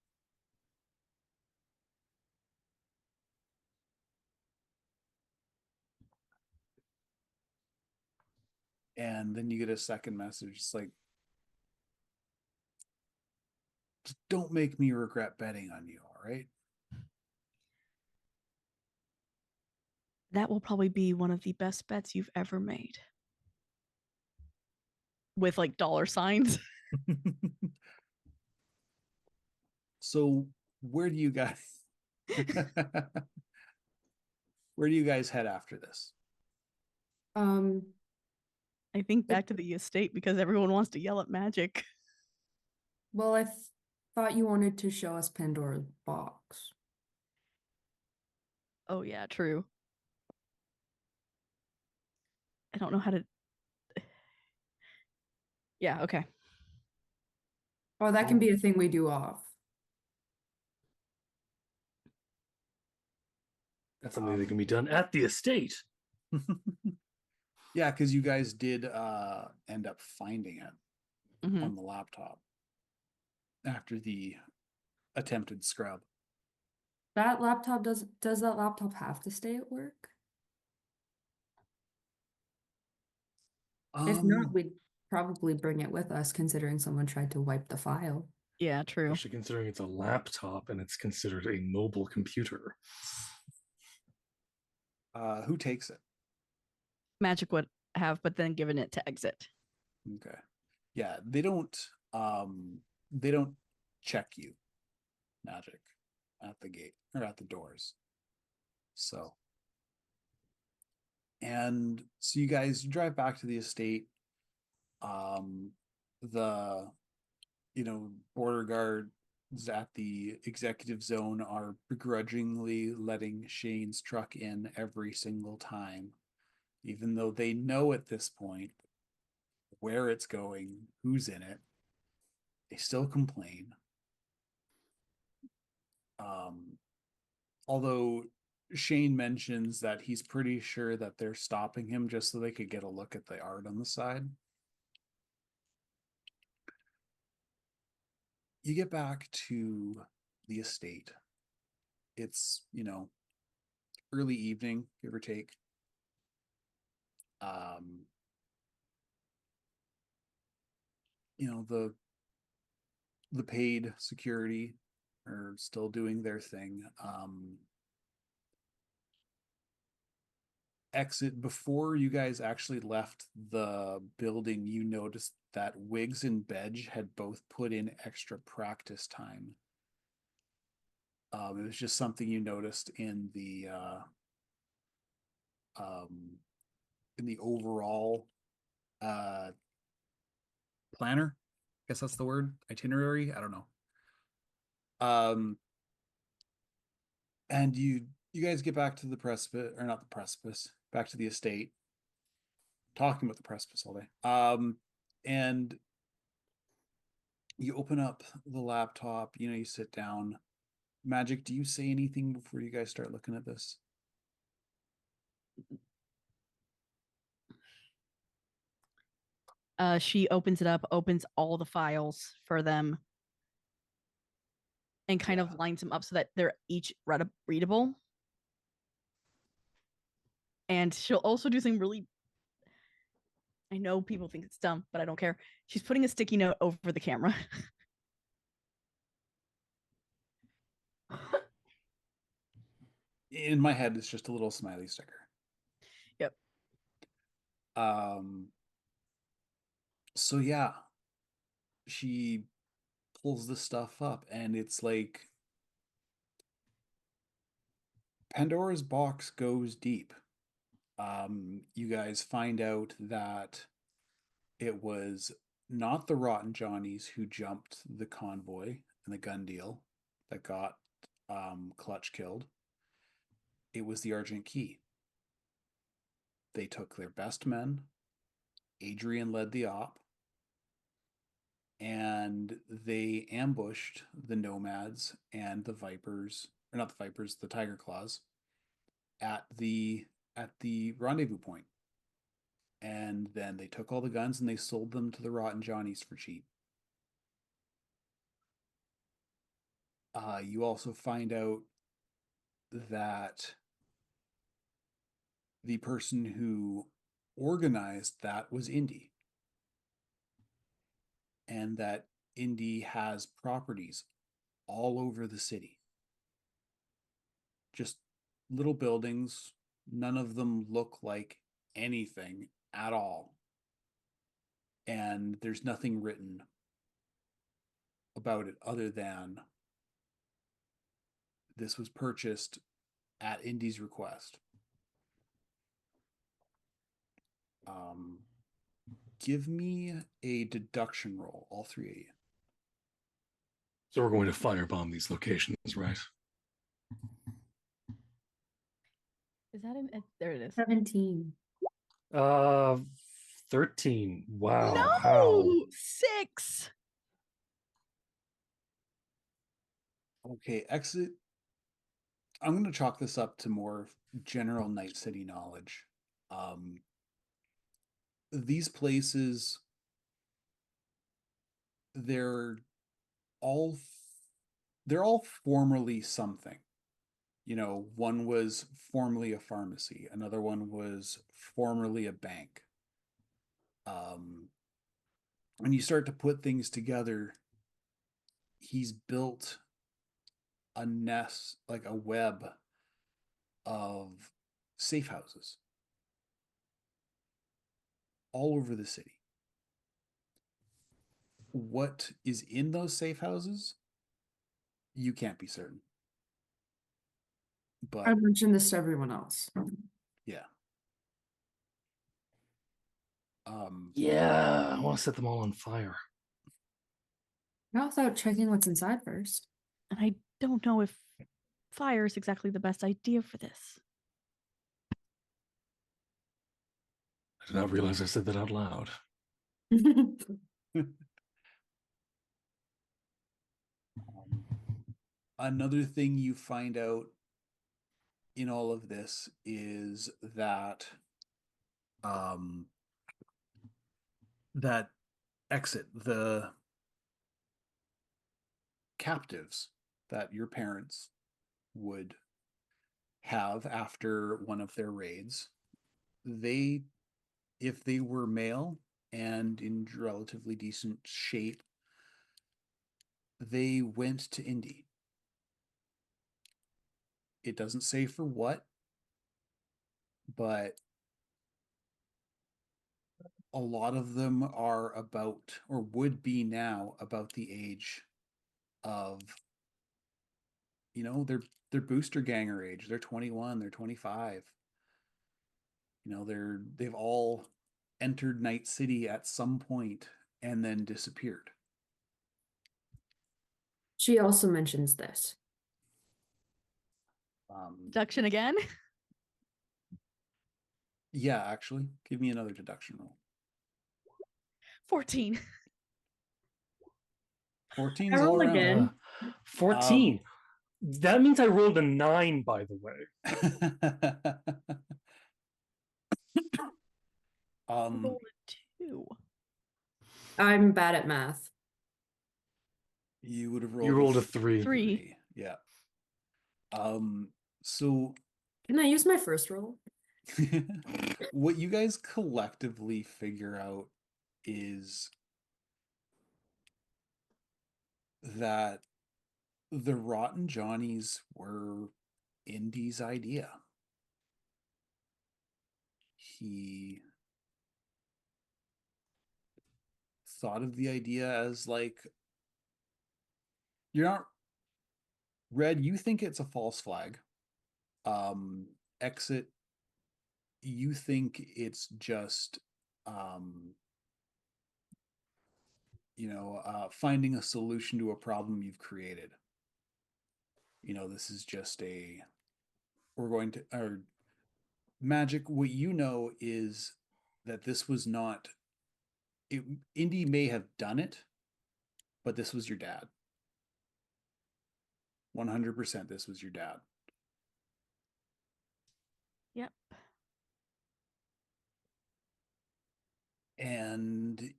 And then you get a second message. It's like, just don't make me regret betting on you, all right? That will probably be one of the best bets you've ever made. With like dollar signs. So where do you guys where do you guys head after this? I think back to the estate because everyone wants to yell at Magic. Well, I thought you wanted to show us Pandora's box. Oh yeah, true. I don't know how to. Yeah, okay. Oh, that can be a thing we do off. That's something that can be done at the estate. Yeah, because you guys did end up finding it Mhm. on the laptop after the attempted scrub. That laptop does that laptop have to stay at work? If not, we'd probably bring it with us, considering someone tried to wipe the file. Yeah, true. Especially considering it's a laptop and it's considered a mobile computer. Who takes it? Magic would have, but then given it to exit. Okay. Yeah, they don't check you, Magic, at the gate or at the doors. So, and so you guys drive back to the estate. The border guards at the executive zone are begrudgingly letting Shane's truck in every single time, even though they know at this point where it's going, who's in it. They still complain. Although Shane mentions that he's pretty sure that they're stopping him just so they could get a look at the art on the side. You get back to the estate. It's, early evening, give or take. The paid security are still doing their thing. exit, before you guys actually left the building, you noticed that Wiggs and Bedge had both put in extra practice time. It was just something you noticed in the overall planner. I guess that's the word. Itinerary. I don't know. And you guys get back to the precipice, or not the precipice, back to the estate. Talking about the precipice all day. And you open up the laptop, you sit down. Magic, do you say anything before you guys start looking at this? She opens it up, opens all the files for them, and kind of lines them up so that they're each readable. And she'll also do something really, I know people think it's dumb, but I don't care. She's putting a sticky note over the camera. In my head, it's just a little smiley sticker. Yep. So yeah, she pulls the stuff up, and it's like Pandora's box goes deep. You guys find out that it was not the Rotten Johnnies who jumped the convoy and the gun deal that got Clutch killed. It was the Argent Key. They took their best men. Adrian led the op. And they ambushed the Nomads and the Vipers, or not the Vipers, the Tiger Claws, at the rendezvous point. And then they took all the guns and they sold them to the Rotten Johnnies for cheap. You also find out that the person who organized that was Indy. And that Indy has properties all over the city. Just little buildings. None of them look like anything at all. And there's nothing written about it other than this was purchased at Indy's request. Give me a deduction roll, all three of you. So we're going to firebomb these locations, right? Is that there it is. 17. 13. Wow. No, How? 6. Okay, exit. I'm going to chalk this up to more general Night City knowledge. These places, they're all formerly something. One was formerly a pharmacy, another one was formerly a bank. When you start to put things together, he's built a nest, like a web of safe houses all over the city. What is in those safe houses, you can't be certain. But I mentioned this to everyone else. yeah. Yeah, I want to set them all on fire. Not without checking what's inside first. And I don't know if fire is exactly the best idea for this. I did not realize I said that out loud. Another thing you find out in all of this is that that exit, the captives that your parents would have after one of their raids, if they were male and in relatively decent shape, they went to Indy. It doesn't say for what. but a lot of them are about, or would be now, about the age of, they're booster ganger age. They're 21, they're 25. They've all entered Night City at some point and then disappeared. She also mentions this. Deduction again. Yeah, actually, give me another deduction roll. 14. 14's I all roll around. again. 14. That means I rolled a 9, by the way. Roll a 2. I'm bad at math. You would have rolled. You rolled a 3. 3. Yeah. So Can I use my first roll? what you guys collectively figure out is that the Rotten Johnnies were Indy's idea. He thought of the idea as like, you're not Red, you think it's a false flag. Exit, you think it's just finding a solution to a problem you've created. This is just or Magic, what you know is that this was not, Indy may have done it, but this was your dad. 100% this was your dad. Yep. And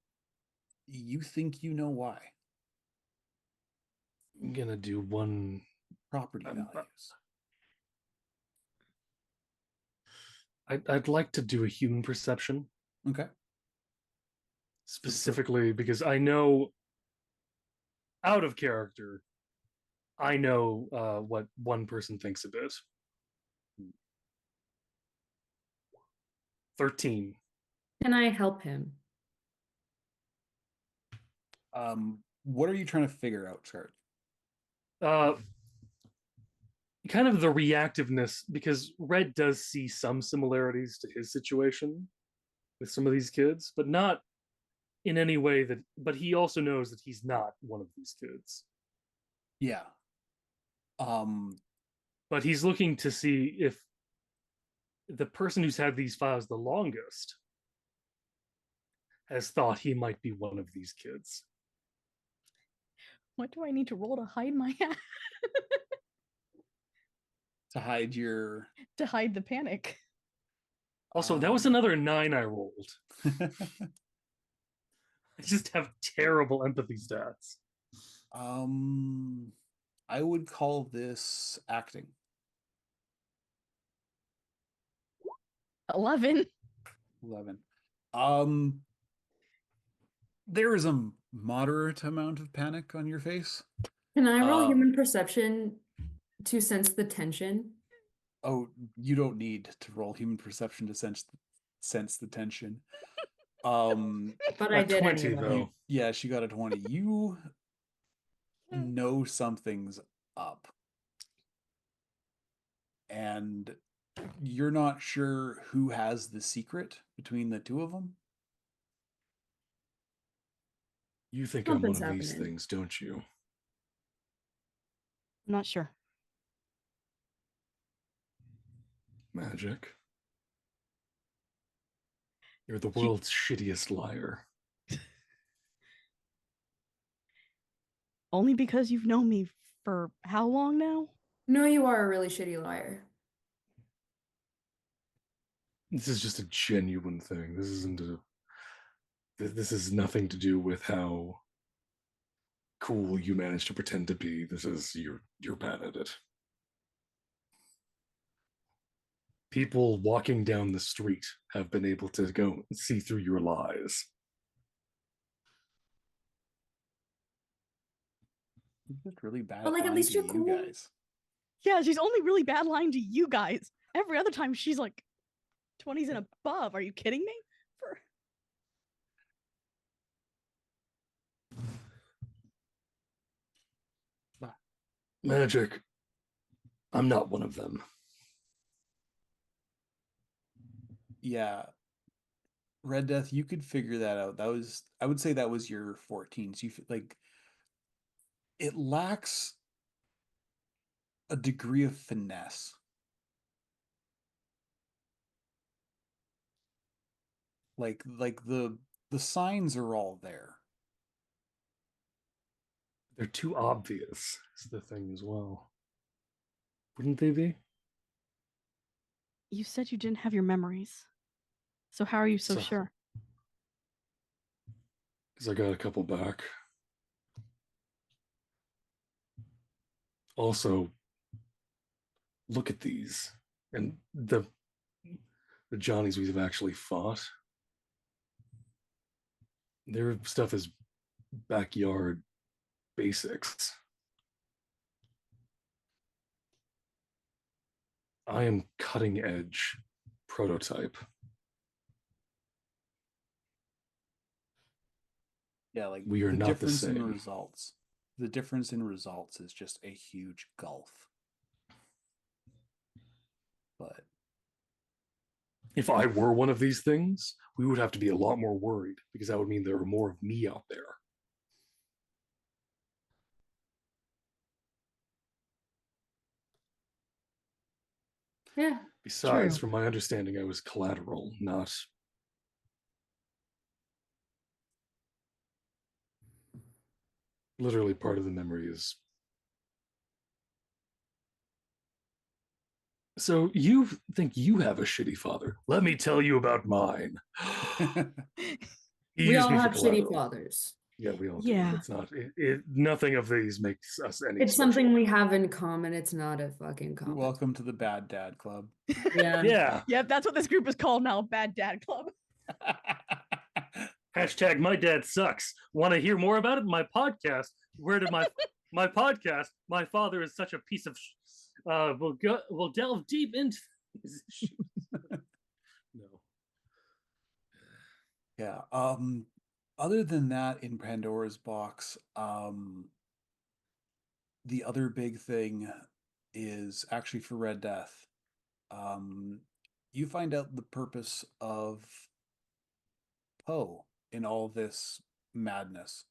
you think you know why. I'm gonna do one Property values. I'd like to do a human perception. Okay. Specifically because I know, out of character, I know what one person thinks of it. 13. Can I help him? What are you trying to figure out, Scarlet? Kind of the reactiveness, because Red does see some similarities to his situation with some of these kids, but not in any way that, but he also knows that he's not one of these kids. Yeah. But he's looking to see if the person who's had these files the longest has thought he might be one of these kids. What do I need to roll to hide my hat? To hide your... To hide the panic. Also, that was another 9 I rolled. I just have terrible empathy stats. I would call this acting. 11. 11. There is a moderate amount of panic on your face. Can I roll human perception to sense the tension? Oh, you don't need to roll human perception to sense the tension. But I did 20 anyway. though. Yeah, she got a 20. You know something's up. And you're not sure who has the secret between the two of them. You think I'm one Something's of these happening. things, don't you? I'm not sure. Magic. You're the world's shittiest liar. Only because you've known me for how long now? No, you are a really shitty liar. This is just a genuine thing. This isn't a... This is nothing to do with how cool you managed to pretend to be. This is... You're bad at it. People walking down the street have been able to go see through your lies. You're just really bad But, like, at lying least to you're you cool. guys. Yeah, she's only really bad lying to you guys. Every other time she's like 20s and above. Are you kidding me? For Magic. I'm not one of them. Yeah. Red Death, you could figure that out. I would say that was your 14s. Like, it lacks a degree of finesse. Like the signs are all there. They're too obvious, is the thing as well. Wouldn't they be? you said you didn't have your memories. So how are you so So- sure? Because I got a couple back. Also, look at these. And the Johnnies we've actually fought. Their stuff is backyard basics. I am cutting edge prototype. Yeah, like We are the not the difference in same. results. The difference in results is just a huge gulf. But If I were one of these things, we would have to be a lot more worried because that would mean there are more of me out there. Yeah. Besides, True. from my understanding, I was collateral, not. Literally, part of the memory is. So you think you have a shitty father? Let me tell you about mine. He We used all me for have shitty collateral. fathers. Yeah, we all Yeah. do. It's not. Nothing of these makes us any. It's special. something we have in common. It's not a fucking you're common. welcome to the Bad Dad Club. Yeah. Yeah. Yep, that's what this group is called now, Bad Dad Club. Hashtag my dad sucks. Want to hear more about it? My podcast. Where did my my podcast? My father is such a piece of. We'll delve deep into these issues. No. Yeah. Other than that, in Pandora's box, the other big thing is actually for Red Death. You find out the purpose of Poe in all this madness.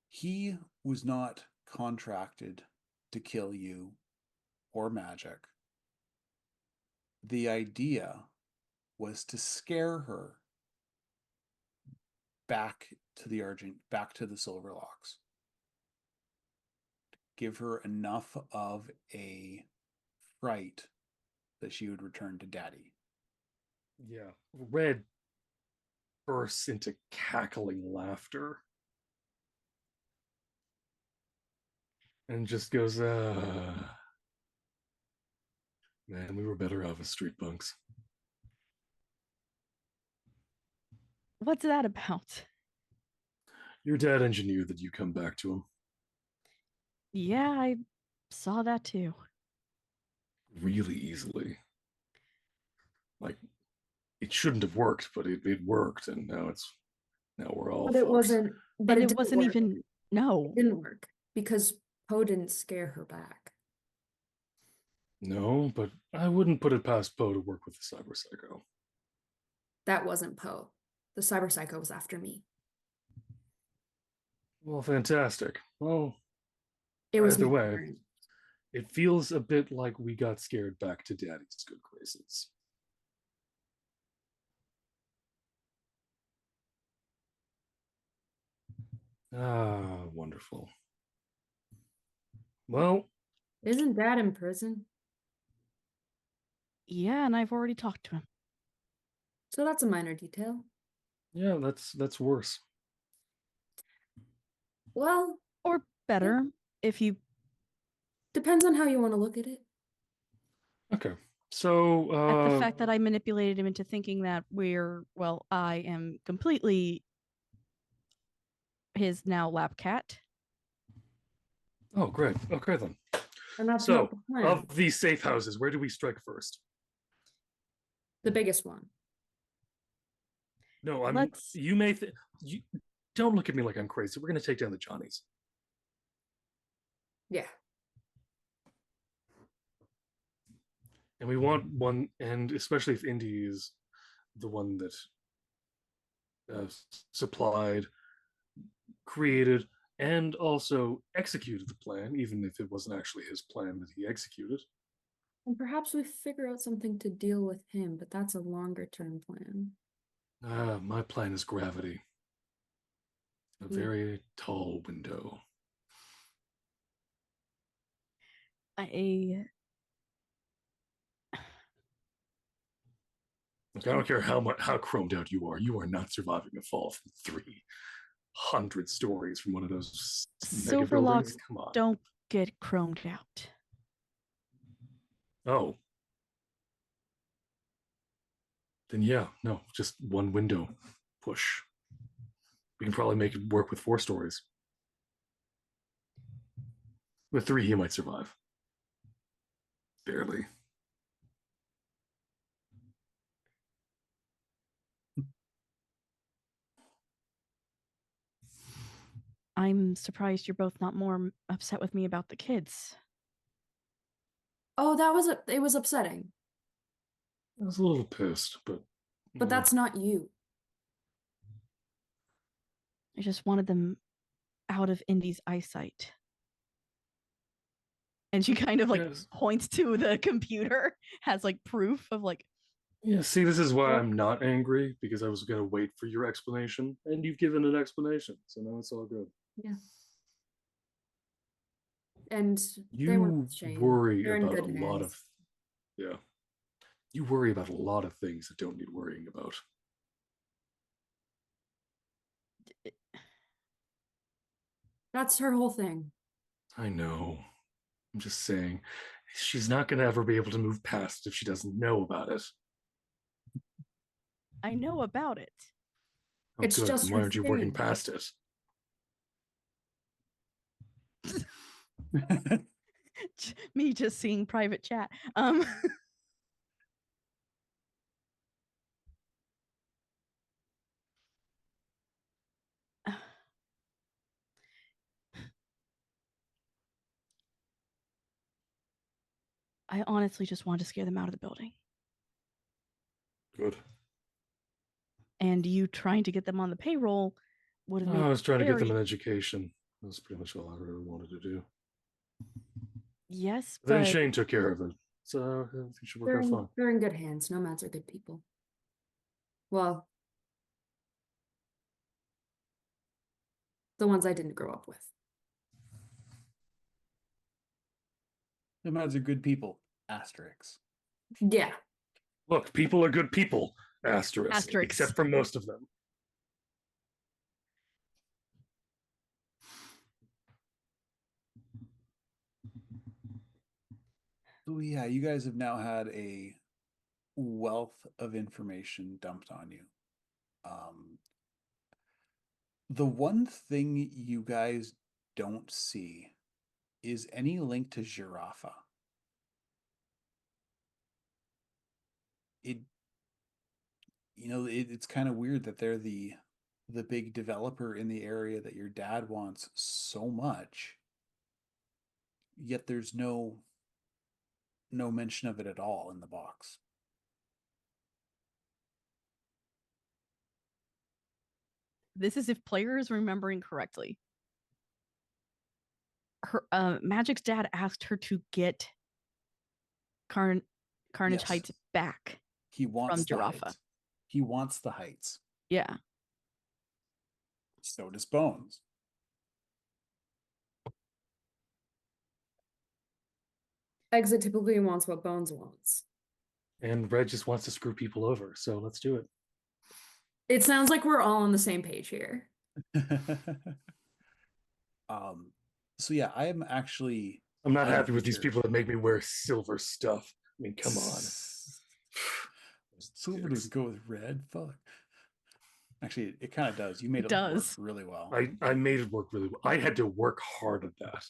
He was not contracted to kill you or Magic. The idea was to scare her back to the Silverlocks. Give her enough of a fright that she would return to Daddy. Yeah. Red bursts into cackling laughter and just goes, man, we were better off as street punks. What's that about? Your dad engineered that you come back to him Yeah, I saw that too. really easily. Like, it shouldn't have worked, but it worked, and now we're all. But it fucked. wasn't. But And it it didn't wasn't work. even no. It didn't work because Poe didn't scare her back. No, but I wouldn't put it past Poe to work with the cyber psycho. That wasn't Poe. The cyber psycho was after me. Well, fantastic. Well, It was either my way, parent. it feels a bit like we got scared back to Daddy's good graces. Ah, wonderful. Well, Isn't Dad in prison? Yeah, and I've already talked to him. So that's a minor detail. yeah, that's worse. Well, Or better, if you depends on how you want to look at it. Okay. So at the fact that I manipulated him into thinking that I am completely his now lap cat. Oh, great. Okay then. And that's So, not the plan. of these safe houses, where do we strike first? The biggest one. No, I'm. Let's- You may. You don't look at me like I'm crazy. We're gonna take down the Johnnies. Yeah. And we want one, and especially if Indy is the one that supplied, created, and also executed the plan, even if it wasn't actually his plan that he executed. And perhaps we figure out something to deal with him, but that's a longer term plan. My plan is gravity. A very tall window. I Look, I don't care how chromed out you are not surviving a fall from 300 stories from one of those mega buildings. Silverlocks Come on. don't get chromed out. Oh. Then yeah, no, just one window. Push. We can probably make it work with 4 stories. With 3, he might survive. Barely. I'm surprised you're both not more upset with me about the kids. Oh, it was upsetting. I was a little pissed, but But that's not you. I just wanted them out of Indy's eyesight. And she kind of like Yes. points to the computer, has like proof of like. Yeah, see, this is why I'm not angry, because I was gonna wait for your explanation, and you've given an explanation, so now it's all good. Yeah. And they You weren't Shane. worry They're in about a good lot hands. of yeah. You worry about a lot of things that don't need worrying about. That's her whole thing. I know. I'm just saying, she's not gonna ever be able to move past if she doesn't know about it. I know about it. Oh, It's good. just Then why her aren't you working thing. past it? Me just seeing private chat. I honestly just wanted to scare them out of the building. Good. And you trying to get them on the payroll would have made I was trying to get them very- an education. That's pretty much all I really wanted to do. Yes, Then but Shane took care of it. So I think it should work out fine. They're in good hands. Nomads are good people. Well, the ones I didn't grow up with. Nomads are good people. Asterix. Yeah. Look, people are good people. Asterisk. Asterisk. Except for most of them. So yeah, you guys have now had a wealth of information dumped on you. The one thing you guys don't see is any link to Giraffa. It's kind of weird that they're the big developer in the area that your dad wants so much, yet there's no mention of it at all in the box. this is if player is remembering correctly. Her Magic's dad asked her to get Carnage Yes. Heights back. He wants From the Giraffa. heights. He wants the heights. Yeah. So does Bones. Exit typically wants what Bones wants. And Red just wants to screw people over, so let's do it. It sounds like we're all on the same page here. So yeah, I am actually I'm not out of happy with these feature. people that make me wear silver stuff. I mean, come on. Silver doesn't go with red. Fuck. Actually, it kind of does. You made it work does. really well. I made it work really well. I had to work hard at that.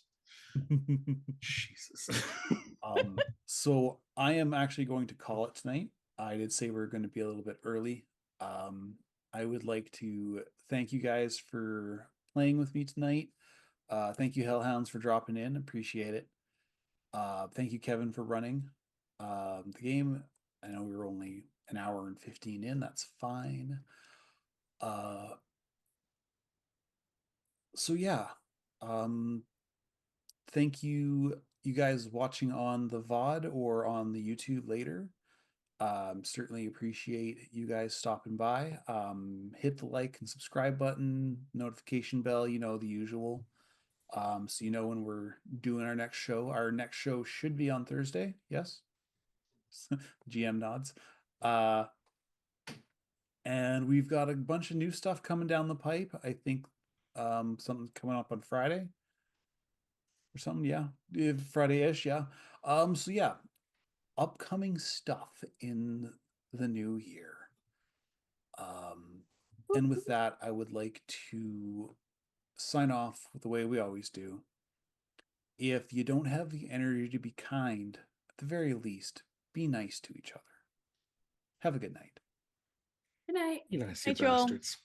Jesus. So I am actually going to call it tonight. I did say we are going to be a little bit early. I would like to thank you guys for playing with me tonight. Thank you, Hellhounds, for dropping in. Appreciate it. Thank you, Kevin, for running the game. I know we were only an hour and 15 in. That's fine. So yeah, thank you, you guys watching on the VOD or on the YouTube later. Certainly appreciate you guys stopping by. Hit the like and subscribe button, notification bell, you know, the usual. So you know when we're doing our next show. Our next show should be on Thursday. Yes. GM nods. And we've got a bunch of new stuff coming down the pipe. I think something's coming up on Friday or something. Yeah, Friday-ish. Yeah. So yeah, upcoming stuff in the new year. And with that, I would like to sign off the way we always do. If you don't have the energy to be kind, at the very least, be nice to each other. Have a good night. Good night. You nasty Hey, Joel. bastards.